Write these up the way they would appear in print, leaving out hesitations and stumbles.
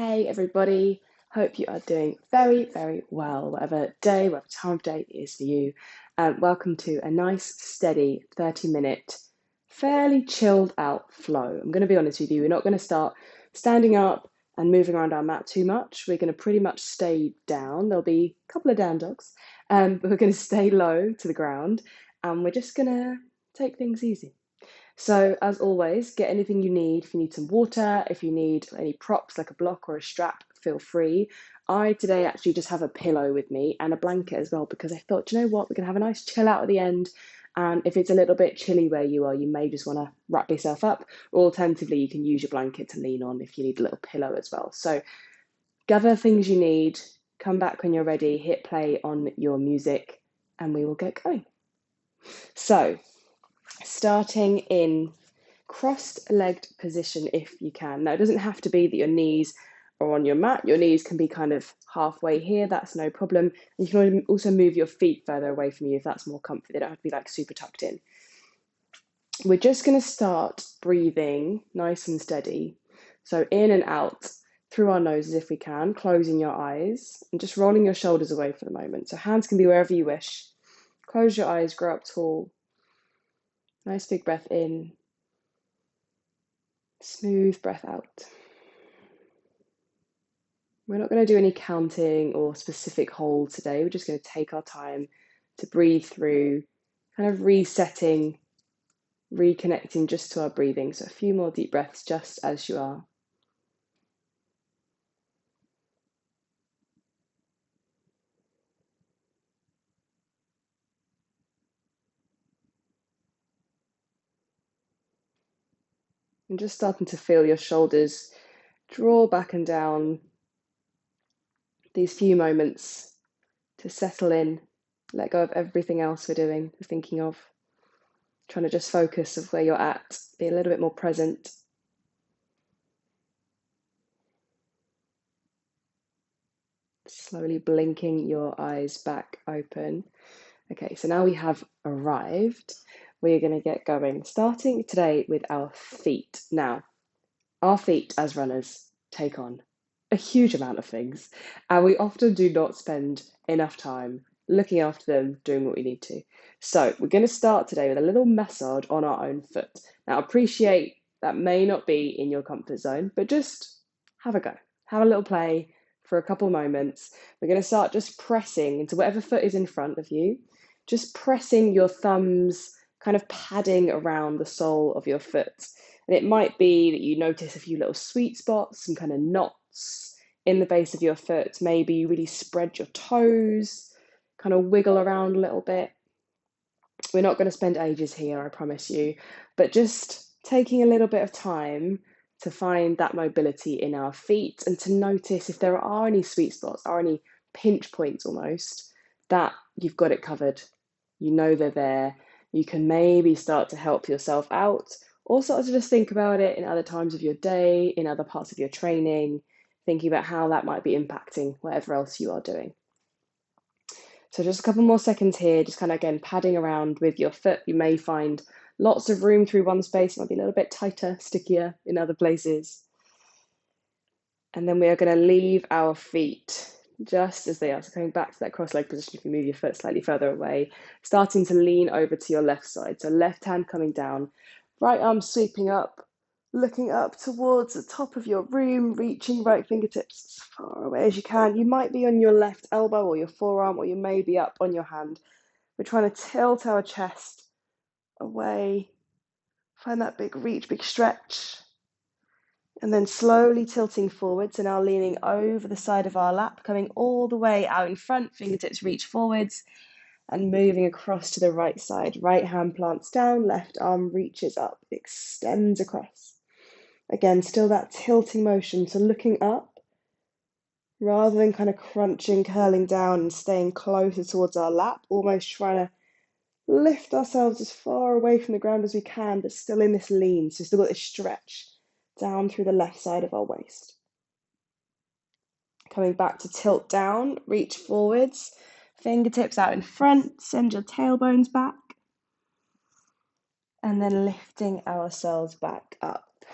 Hey everybody, hope you are doing very, very well, whatever day, whatever time of day it is for you. Welcome to a nice, steady 30-minute, fairly chilled out flow. I'm going to be honest with you, we're not going to start standing up and moving around our mat too much. We're going to pretty much stay down. There'll be a couple of down dogs, but we're going to stay low to the ground and we're just going to take things easy. So, as always, get anything you need. If you need some water, if you need any props like a block or a strap, feel free. I today actually just have a pillow with me and a blanket as well because I thought, do you know what, we're going to have a nice chill out at the end. And if it's a little bit chilly where you are, you may just want to wrap yourself up. Or alternatively, you can use your blanket to lean on if you need a little pillow as well. So, gather things you need, come back when you're ready, hit play on your music, and we will get going. So, starting in crossed-legged position if you can. Now, it doesn't have to be that your knees are on your mat. Your knees can be kind of halfway here. That's no problem. And you can also move your feet further away from you if that's more comfy. They don't have to be like super tucked in. We're just going to start breathing nice and steady. So in and out through our noses if we can, closing your eyes and just rolling your shoulders away for the moment. So hands can be wherever you wish. Close your eyes, grow up tall. Nice big breath in. Smooth breath out. We're not going to do any counting or specific hold today. We're just going to take our time to breathe through, kind of resetting, reconnecting just to our breathing. So a few more deep breaths just as you are. And just starting to feel your shoulders draw back and down. These few moments to settle in, let go of everything else we're doing, we're thinking of. Trying to just focus of where you're at, be a little bit more present. Slowly blinking your eyes back open. Okay, so now we have arrived. We're going to get going, starting today with our feet. Now, our feet as runners take on a huge amount of things, and we often do not spend enough time looking after them, doing what we need to. So, we're going to start today with a little massage on our own foot. Now, appreciate that may not be in your comfort zone, but just have a go, have a little play for a couple moments. We're going to start just pressing into whatever foot is in front of you, just pressing your thumbs, kind of padding around the sole of your foot. And it might be that you notice a few little sweet spots, some kind of knots in the base of your foot. Maybe you really spread your toes, kind of wiggle around a little bit. We're not going to spend ages here, I promise you, but just taking a little bit of time to find that mobility in our feet and to notice if there are any sweet spots, or any pinch points almost, that you've got it covered. You know they're there. You can maybe start to help yourself out, or sort of just think about it in other times of your day, in other parts of your training, thinking about how that might be impacting whatever else you are doing. So just a couple more seconds here, just kind of again padding around with your foot. You may find lots of room through one space, might be a little bit tighter, stickier in other places. And then we are going to leave our feet just as they are. So coming back to that cross-leg position, if you move your foot slightly further away, starting to lean over to your left side. So left hand coming down, right arm sweeping up, looking up towards the top of your room, reaching right fingertips as far away as you can. You might be on your left elbow or your forearm, or you may be up on your hand. We're trying to tilt our chest away. Find that big reach, big stretch. And then slowly tilting forwards, and now leaning over the side of our lap, coming all the way out in front, fingertips reach forwards, and moving across to the right side. Right hand plants down, left arm reaches up, extends across. Again, still that tilting motion, so looking up, rather than kind of crunching, curling down and staying closer towards our lap, almost trying to lift ourselves as far away from the ground as we can, but still in this lean, so still got this stretch down through the left side of our waist. Coming back to tilt down, reach forwards, fingertips out in front, send your tailbones back, and then lifting ourselves back up.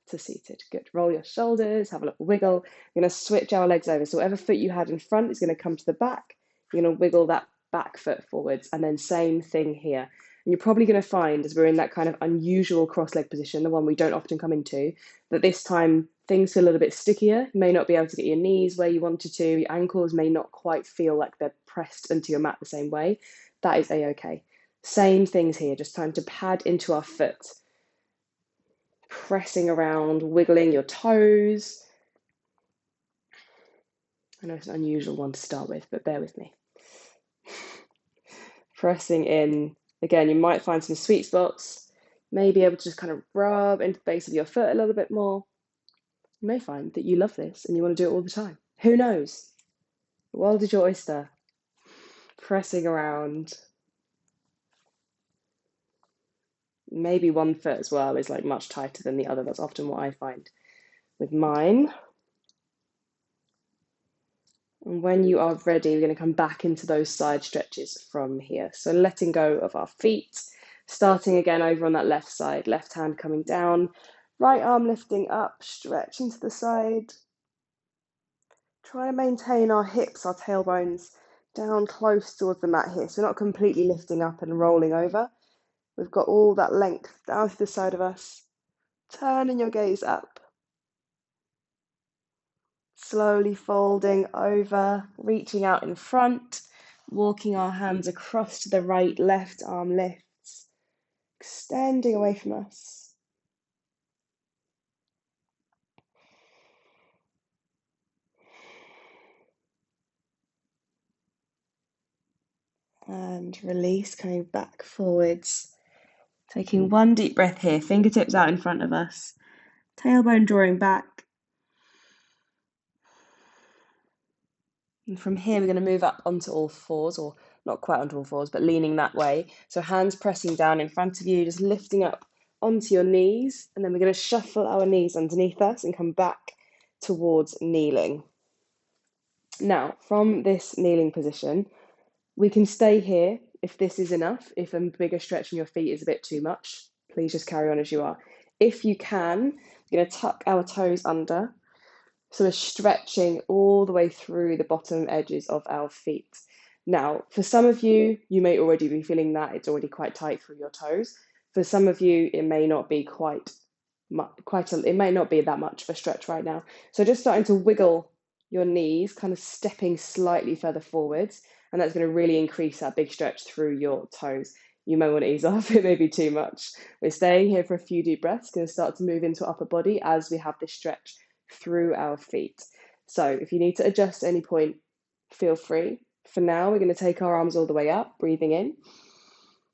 to seated. Good. Roll your shoulders, have a little wiggle. We're going to switch our legs over. So whatever foot you had in front is going to come to the back. You're going to wiggle that back foot forwards, and then same thing here. And you're probably going to find, as we're in that kind of unusual cross-leg position, the one we don't often come into, that this time things feel a little bit stickier. You may not be able to get your knees where you wanted to. Your ankles may not quite feel like they're pressed into your mat the same way. That is a-okay. Same things here, just time to pad into our foot. Pressing around, wiggling your toes. I know it's an unusual one to start with, but bear with me. Pressing in. Again, you might find some sweet spots. May be able to just kind of rub into the base of your foot a little bit more. You may find that you love this and you want to do it all the time. Who knows? The world is your oyster. Pressing around. Maybe one foot as well is like much tighter than the other. That's often what I find with mine. And when you are ready, we're going to come back into those side stretches from here. So letting go of our feet, starting again over on that left side, left hand coming down, right arm lifting up, stretching to the side. Try to maintain our hips, our tailbones down close towards the mat here. So we're not completely lifting up and rolling over. We've got all that length down to the side of us. Turning your gaze up. Slowly folding over, reaching out in front, walking our hands across to the right, left arm lifts, extending away from us. And release, coming back forwards. Taking one deep breath here, fingertips out in front of us, tailbone drawing back. And from here, we're going to move up onto all fours, or not quite onto all fours, but leaning that way. So hands pressing down in front of you, just lifting up onto your knees. And then we're going to shuffle our knees underneath us and come back towards kneeling. Now, from this kneeling position, we can stay here if this is enough. If a bigger stretch in your feet is a bit too much, please just carry on as you are. If you can, we're going to tuck our toes under. So we're stretching all the way through the bottom edges of our feet. Now, for some of you, you may already be feeling that it's already quite tight through your toes. For some of you, it may not be it may not be that much of a stretch right now. So just starting to wiggle your knees, kind of stepping slightly further forwards, and that's going to really increase that big stretch through your toes. You may want to ease off, it may be too much. We're staying here for a few deep breaths, going to start to move into upper body as we have this stretch through our feet. So if you need to adjust at any point, feel free. For now, we're going to take our arms all the way up, breathing in,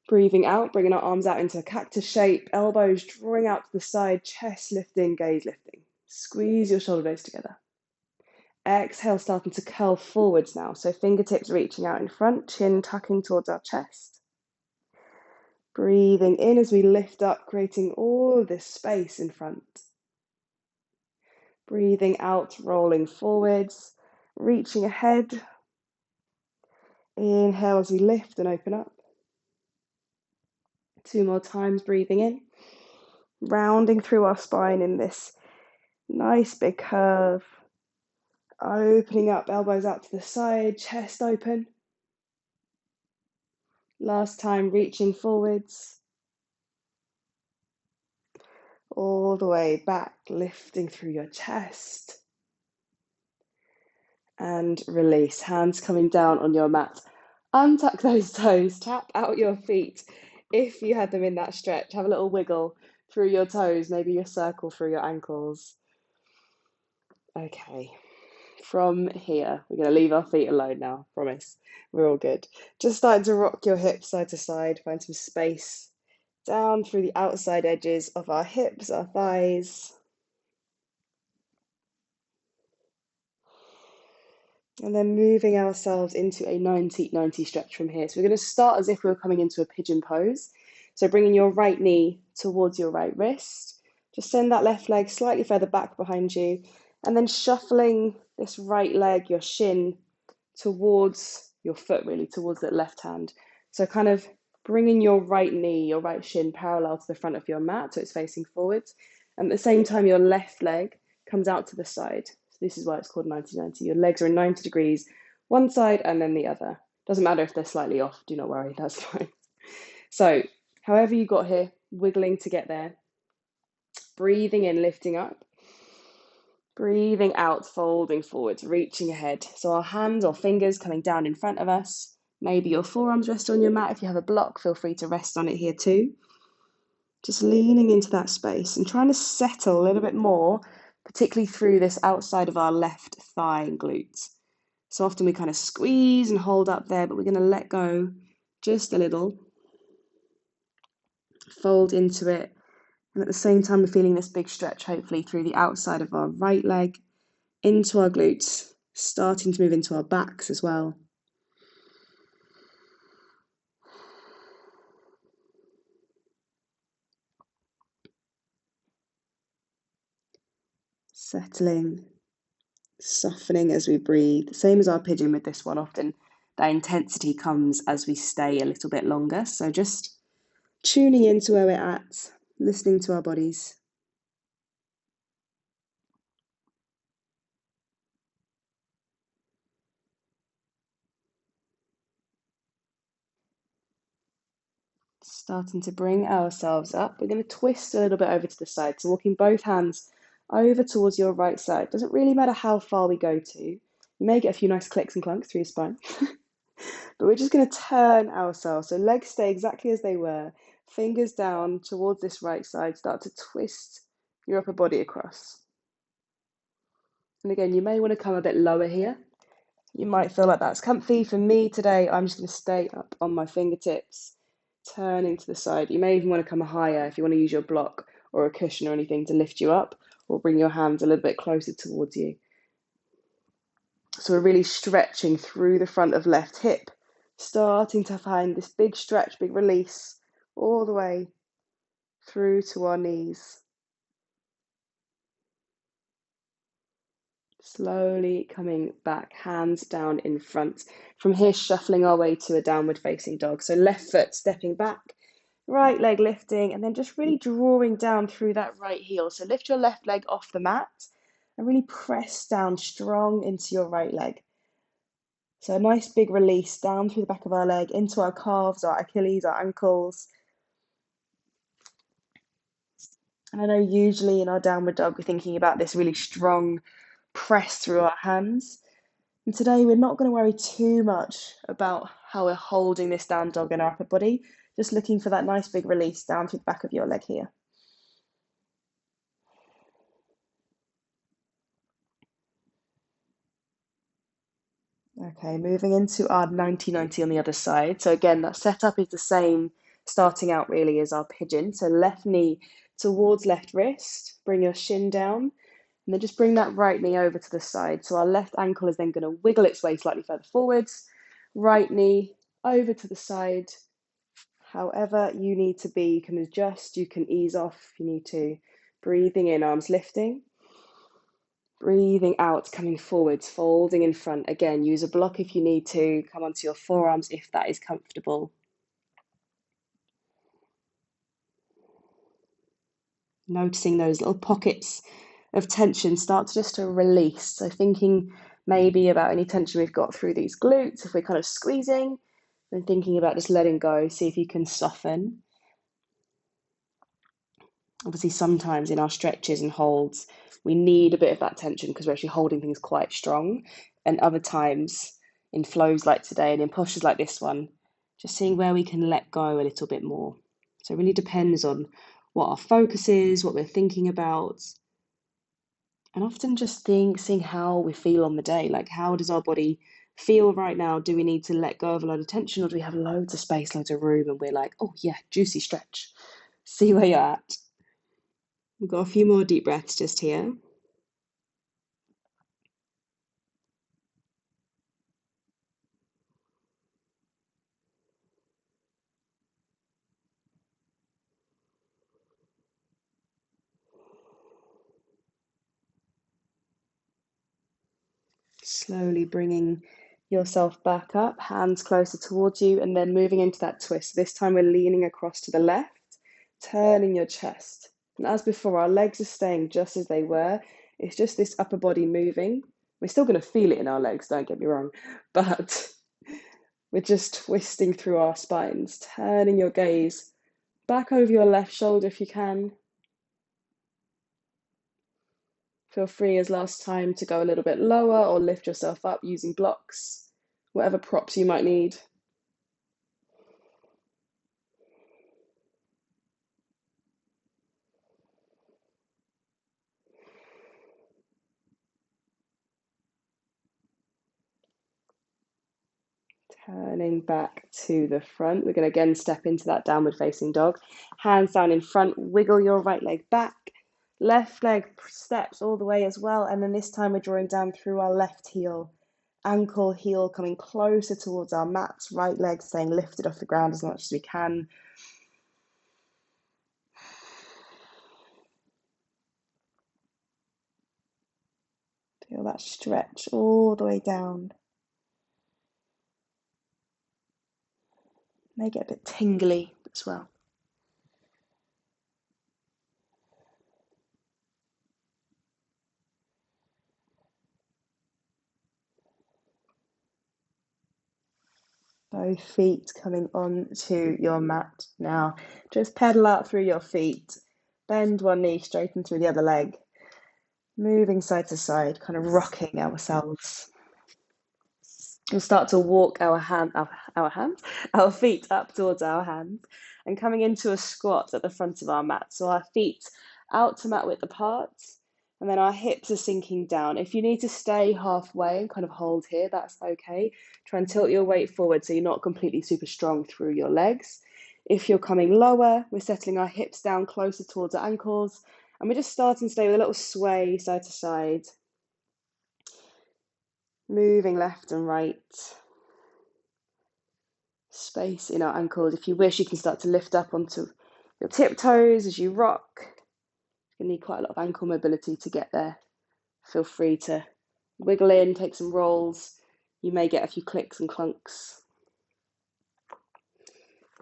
breathing out, bringing our arms out into a cactus shape, elbows drawing out to the side, chest lifting, gaze lifting. Squeeze your shoulder blades together. Exhale, starting to curl forwards now. So fingertips reaching out in front, chin tucking towards our chest. Breathing in as we lift up, creating all this space in front. Breathing out, rolling forwards, reaching ahead. Inhale as we lift and open up. 2 more times, breathing in. Rounding through our spine in this nice big curve. Opening up, elbows out to the side, chest open. Last time, reaching forwards. All the way back, lifting through your chest. And release, hands coming down on your mat. Untuck those toes, tap out your feet. If you had them in that stretch, have a little wiggle through your toes, maybe a circle through your ankles. Okay, from here, we're going to leave our feet alone now, promise. We're all good. Just starting to rock your hips side to side, find some space down through the outside edges of our hips, our thighs. And then moving ourselves into a 90-90 stretch from here. So we're going to start as if we were coming into a pigeon pose. So bringing your right knee towards your right wrist. Just send that left leg slightly further back behind you. And then shuffling this right leg, your shin, towards your foot, really, towards that left hand. So kind of bringing your right knee, your right shin parallel to the front of your mat, so it's facing forwards. And at the same time, your left leg comes out to the side. So this is why it's called 90-90. Your legs are in 90 degrees, one side and then the other. Doesn't matter if they're slightly off, do not worry, that's fine. So, however you got here, wiggling to get there, breathing in, lifting up, breathing out, folding forwards, reaching ahead. So our hands or fingers coming down in front of us. Maybe your forearms rest on your mat. If you have a block, feel free to rest on it here too. Just leaning into that space and trying to settle a little bit more, particularly through this outside of our left thigh and glutes. So often we kind of squeeze and hold up there, but we're going to let go just a little, fold into it. And at the same time, we're feeling this big stretch, hopefully through the outside of our right leg, into our glutes, starting to move into our backs as well. Settling, softening as we breathe. Same as our pigeon with this one, often that intensity comes as we stay a little bit longer. So just tuning into where we're at, listening to our bodies. Starting to bring ourselves up. We're going to twist a little bit over to the side. So walking both hands over towards your right side. Doesn't really matter how far we go to. You may get a few nice clicks and clunks through your spine. But we're just going to turn ourselves. So legs stay exactly as they were. Fingers down towards this right side. Start to twist your upper body across. And again, you may want to come a bit lower here. You might feel like that's comfy. For me today, I'm just going to stay up on my fingertips, turning to the side. You may even want to come higher if you want to use your block or a cushion or anything to lift you up, or bring your hands a little bit closer towards you. So we're really stretching through the front of left hip, starting to find this big stretch, big release, all the way through to our knees. Slowly coming back, hands down in front. From here, shuffling our way to a downward facing dog. So left foot stepping back, right leg lifting, and then just really drawing down through that right heel. So lift your left leg off the mat and really press down strong into your right leg. So a nice big release down through the back of our leg, into our calves, our Achilles, our ankles. And I know usually in our downward dog, we're thinking about this really strong press through our hands. And today we're not going to worry too much about how we're holding this down dog in our upper body, just looking for that nice big release down through the back of your leg here. Okay, moving into our 90-90 on the other side. So again, that setup is the same starting out really as our pigeon. So left knee towards left wrist, bring your shin down, and then just bring that right knee over to the side. So our left ankle is then going to wiggle its way slightly further forwards, right knee over to the side. However you need to be, you can adjust, you can ease off if you need to. Breathing in, arms lifting. Breathing out, coming forwards, folding in front. Again, use a block if you need to. Come onto your forearms if that is comfortable. Noticing those little pockets of tension start to just to release. So thinking maybe about any tension we've got through these glutes, if we're kind of squeezing, then thinking about just letting go, see if you can soften. Obviously, sometimes in our stretches and holds, we need a bit of that tension because we're actually holding things quite strong. And other times, in flows like today and in postures like this one, just seeing where we can let go a little bit more. So it really depends on what our focus is, what we're thinking about. And often just seeing how we feel on the day. Like, how does our body feel right now? Do we need to let go of a load of tension, or do we have loads of space, loads of room, and we're like, oh yeah, juicy stretch. See where you're at. We've got a few more deep breaths just here. Slowly bringing yourself back up, hands closer towards you, and then moving into that twist. This time we're leaning across to the left, turning your chest. And as before, our legs are staying just as they were. It's just this upper body moving. We're still going to feel it in our legs, don't get me wrong, but we're just twisting through our spines, turning your gaze back over your left shoulder if you can. Feel free as last time to go a little bit lower or lift yourself up using blocks, whatever props you might need. Turning back to the front. We're going to again step into that downward facing dog. Hands down in front, wiggle your right leg back. Left leg steps all the way as well. And then this time we're drawing down through our left heel. Ankle, heel coming closer towards our mats. Right leg staying lifted off the ground as much as we can. Feel that stretch all the way down. May get a bit tingly as well. Both feet coming onto your mat now. Just pedal out through your feet. Bend one knee, straighten through the other leg. Moving side to side, kind of rocking ourselves. We'll start to walk our feet up towards our hands and coming into a squat at the front of our mat. So our feet out to mat width apart, and then our hips are sinking down. If you need to stay halfway and kind of hold here, that's okay. Try and tilt your weight forward so you're not completely super strong through your legs. If you're coming lower, we're settling our hips down closer towards our ankles, and we're just starting today with a little sway side to side. Moving left and right. Space in our ankles. If you wish, you can start to lift up onto your tiptoes as you rock. You need quite a lot of ankle mobility to get there. Feel free to wiggle in, take some rolls. You may get a few clicks and clunks.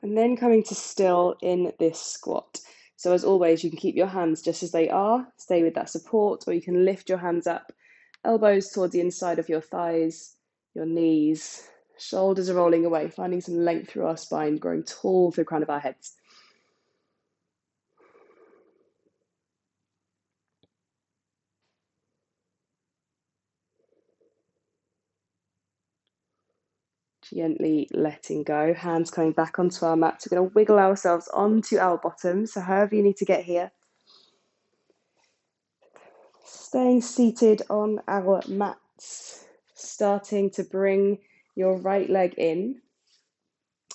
And then coming to still in this squat. So as always, you can keep your hands just as they are, stay with that support, or you can lift your hands up, elbows towards the inside of your thighs, your knees, shoulders are rolling away, finding some length through our spine, growing tall through the crown of our heads. Gently letting go, hands coming back onto our mat. So we're going to wiggle ourselves onto our bottoms, so however you need to get here. Staying seated on our mats, starting to bring your right leg in.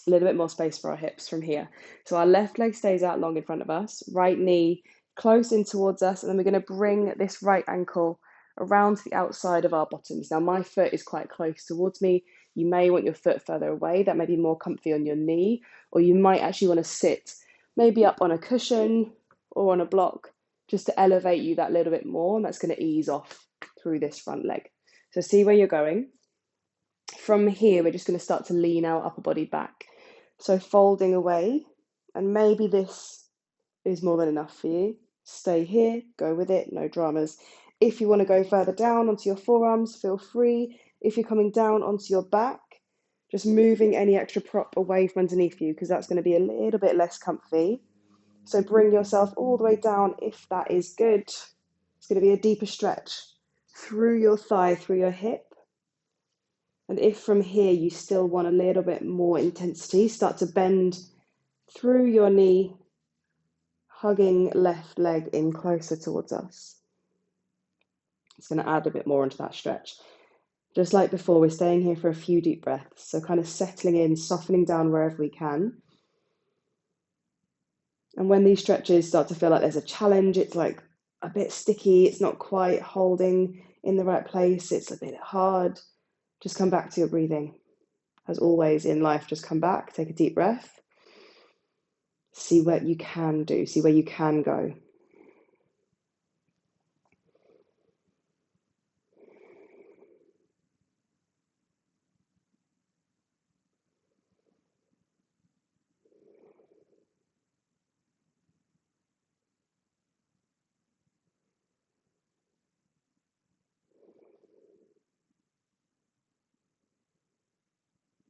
A little bit more space for our hips from here. So our left leg stays out long in front of us, right knee close in towards us, and then we're going to bring this right ankle around to the outside of our bottoms. Now my foot is quite close towards me. You may want your foot further away. That may be more comfy on your knee, or you might actually want to sit maybe up on a cushion or on a block just to elevate you that little bit more, and that's going to ease off through this front leg. So see where you're going. From here, we're just going to start to lean our upper body back. So folding away, and maybe this is more than enough for you. Stay here, go with it, no dramas. If you want to go further down onto your forearms, feel free. If you're coming down onto your back, just moving any extra prop away from underneath you, because that's going to be a little bit less comfy. So bring yourself all the way down if that is good. It's going to be a deeper stretch through your thigh, through your hip. And if from here you still want a little bit more intensity, start to bend through your knee, hugging left leg in closer towards us. It's going to add a bit more into that stretch. Just like before, we're staying here for a few deep breaths. So kind of settling in, softening down wherever we can. And when these stretches start to feel like there's a challenge, it's like a bit sticky, it's not quite holding in the right place, it's a bit hard, just come back to your breathing. As always in life, just come back, take a deep breath, see what you can do, see where you can go.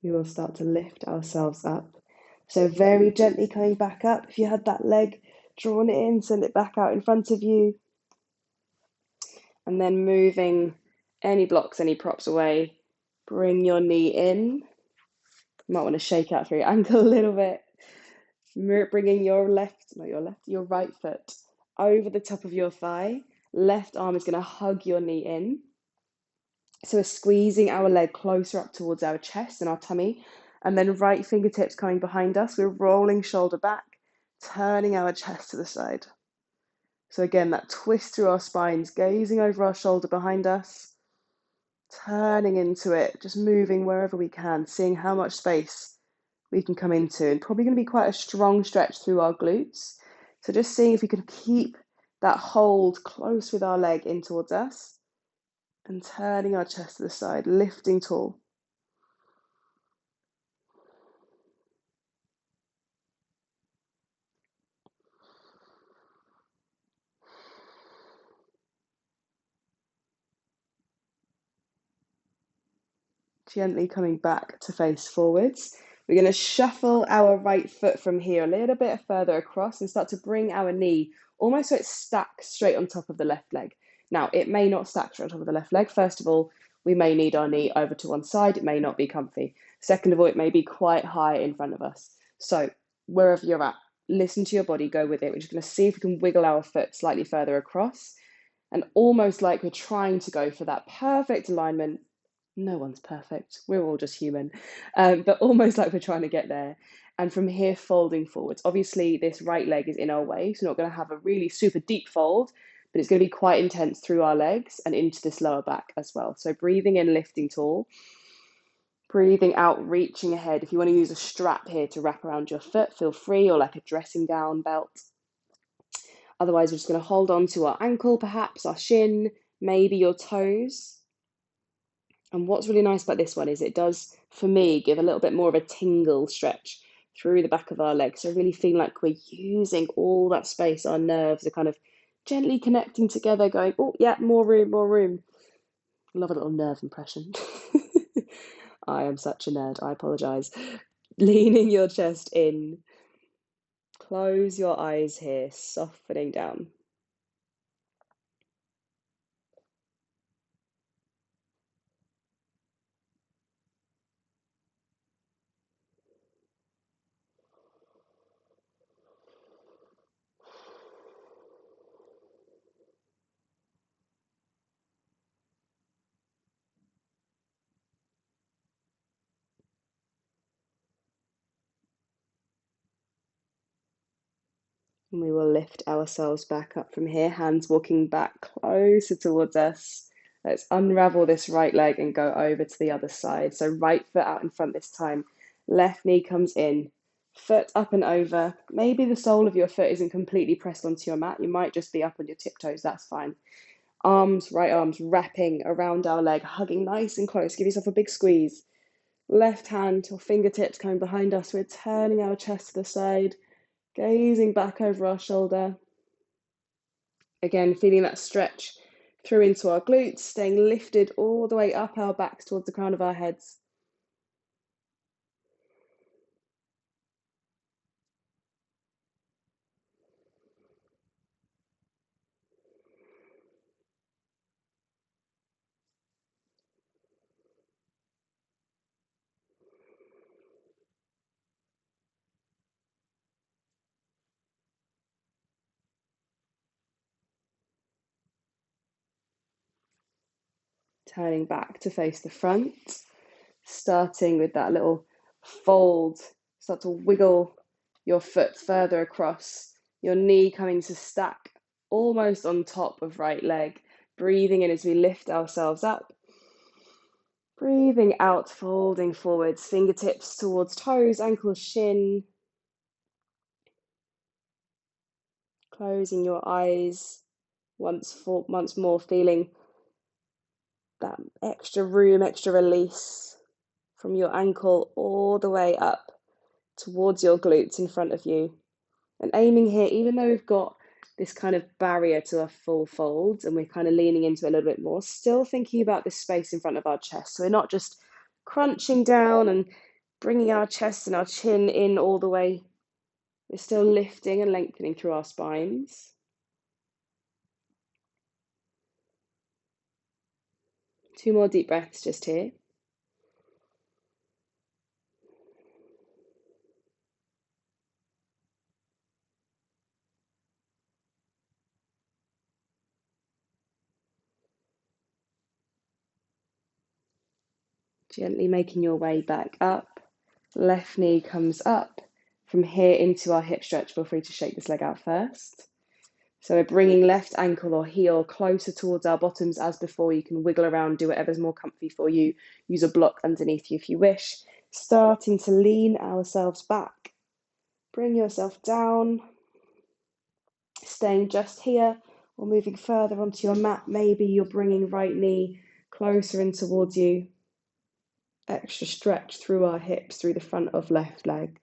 We will start to lift ourselves up. So very gently coming back up. If you had that leg drawn in, send it back out in front of you. And then moving any blocks, any props away. Bring your knee in. You might want to shake out through your ankle a little bit. Bringing your right foot over the top of your thigh. Left arm is going to hug your knee in. So we're squeezing our leg closer up towards our chest and our tummy. And then right fingertips coming behind us. We're rolling shoulder back, turning our chest to the side. So again, that twist through our spines, gazing over our shoulder behind us, turning into it, just moving wherever we can, seeing how much space we can come into. And probably going to be quite a strong stretch through our glutes. So just seeing if we can keep that hold close with our leg in towards us. And turning our chest to the side, lifting tall. Gently coming back to face forwards. We're going to shuffle our right foot from here a little bit further across and start to bring our knee almost so it stacks straight on top of the left leg. Now, it may not stack straight on top of the left leg. First of all, we may need our knee over to one side. It may not be comfy. Second of all, it may be quite high in front of us. So wherever you're at, listen to your body, go with it. We're just going to see if we can wiggle our foot slightly further across and almost like we're trying to go for that perfect alignment. No one's perfect. We're all just human. But almost like we're trying to get there. And from here, folding forwards. Obviously, this right leg is in our way, so we're not going to have a really super deep fold, but it's going to be quite intense through our legs and into this lower back as well. So breathing in, lifting tall. Breathing out, reaching ahead. If you want to use a strap here to wrap around your foot, feel free, or like a dressing gown belt. Otherwise, we're just going to hold on to our ankle, perhaps our shin, maybe your toes. And what's really nice about this one is it does, for me, give a little bit more of a tingle stretch through the back of our legs. So really feeling like we're using all that space. Our nerves are kind of gently connecting together, going, oh, yeah, more room, more room. Love a little nerve impression. I am such a nerd, I apologise. Leaning your chest in. Close your eyes here, softening down. And we will lift ourselves back up from here, hands walking back closer towards us. Let's unravel this right leg and go over to the other side. So right foot out in front this time. Left knee comes in, foot up and over. Maybe the sole of your foot isn't completely pressed onto your mat. You might just be up on your tiptoes, that's fine. Arms, right arms wrapping around our leg, hugging nice and close. Give yourself a big squeeze. Left hand or fingertips coming behind us. We're turning our chest to the side. Gazing back over our shoulder. Again, feeling that stretch through into our glutes, staying lifted all the way up our backs towards the crown of our heads. Turning back to face the front, starting with that little fold. Start to wiggle your foot further across, your knee coming to stack almost on top of right leg. Breathing in as we lift ourselves up. Breathing out, folding forwards, fingertips towards toes, ankles, shin. Closing your eyes once more, feeling that extra room, extra release from your ankle all the way up towards your glutes in front of you. And aiming here, even though we've got this kind of barrier to a full fold and we're kind of leaning into it a little bit more, still thinking about this space in front of our chest. So we're not just crunching down and bringing our chest and our chin in all the way. We're still lifting and lengthening through our spines. Two more deep breaths just here. Gently making your way back up. Left knee comes up. From here into our hip stretch, feel free to shake this leg out first. So we're bringing left ankle or heel closer towards our bottoms as before. You can wiggle around, do whatever's more comfy for you. Use a block underneath you if you wish. Starting to lean ourselves back. Bring yourself down. Staying just here or moving further onto your mat. Maybe you're bringing right knee closer in towards you. Extra stretch through our hips, through the front of left leg.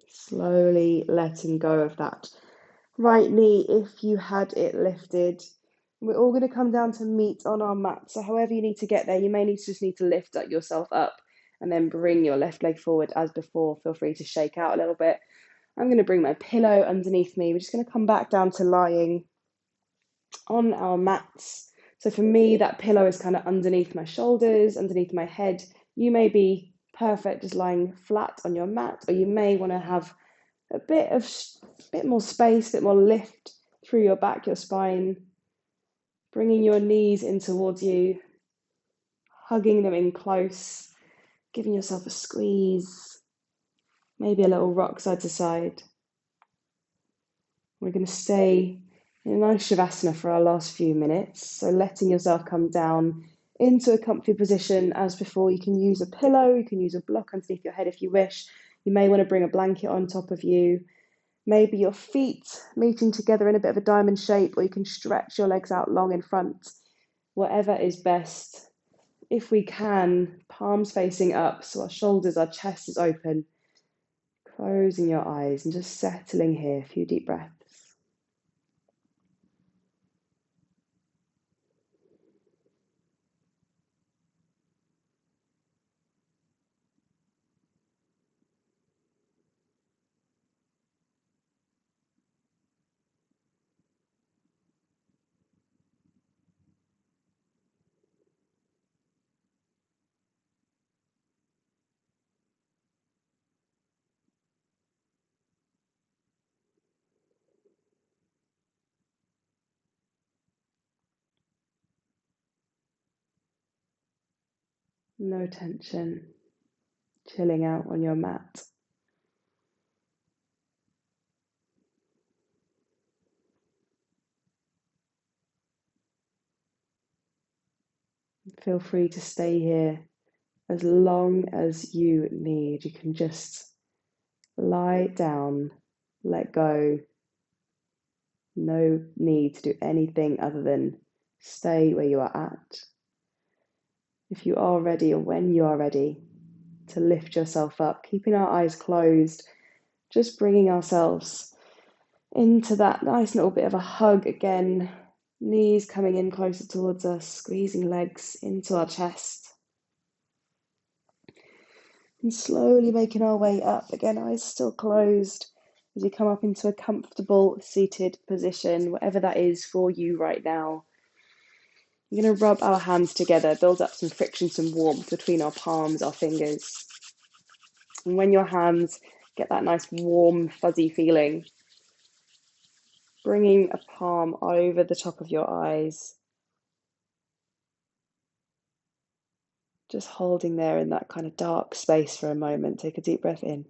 Slowly letting go of that right knee if you had it lifted. We're all going to come down to meet on our mat. So however you need to get there, you may just need to lift yourself up and then bring your left leg forward as before. Feel free to shake out a little bit. I'm going to bring my pillow underneath me. We're just going to come back down to lying on our mats. So for me, that pillow is kind of underneath my shoulders, underneath my head. You may be perfect just lying flat on your mat, or you may want to have a bit more space, a bit more lift through your back, your spine, bringing your knees in towards you, hugging them in close, giving yourself a squeeze, maybe a little rock side to side. We're going to stay in a nice Shavasana for our last few minutes. So letting yourself come down into a comfy position as before. You can use a pillow, you can use a block underneath your head if you wish. You may want to bring a blanket on top of you. Maybe your feet meeting together in a bit of a diamond shape, or you can stretch your legs out long in front. Whatever is best. If we can, palms facing up, so our shoulders, our chest is open. Closing your eyes and just settling here. A few deep breaths. No tension. Chilling out on your mat. Feel free to stay here as long as you need. You can just lie down, let go. No need to do anything other than stay where you are at. If you are ready, or when you are ready, to lift yourself up, keeping our eyes closed, just bringing ourselves into that nice little bit of a hug again. Knees coming in closer towards us, squeezing legs into our chest. And slowly making our way up, again, eyes still closed, as we come up into a comfortable seated position, whatever that is for you right now. We're going to rub our hands together, build up some friction, some warmth between our palms, our fingers. And when your hands get that nice warm, fuzzy feeling, bringing a palm over the top of your eyes, just holding there in that kind of dark space for a moment. Take a deep breath in.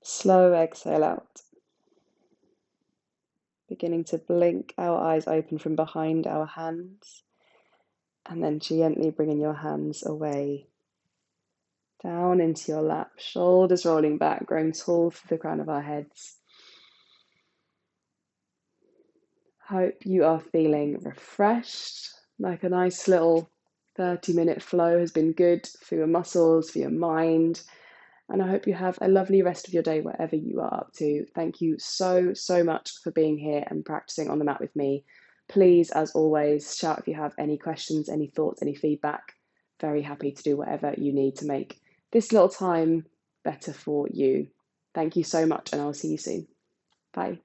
Slow exhale out. Beginning to blink our eyes open from behind our hands, and then gently bringing your hands away, down into your lap, shoulders rolling back, growing tall through the crown of our heads. Hope you are feeling refreshed, like a nice little 30-minute flow has been good for your muscles, for your mind. And I hope you have a lovely rest of your day, wherever you are up to. Thank you so, so much for being here and practicing on the mat with me. Please, as always, shout if you have any questions, any thoughts, any feedback. Very happy to do whatever you need to make this little time better for you. Thank you so much, and I'll see you soon. Bye.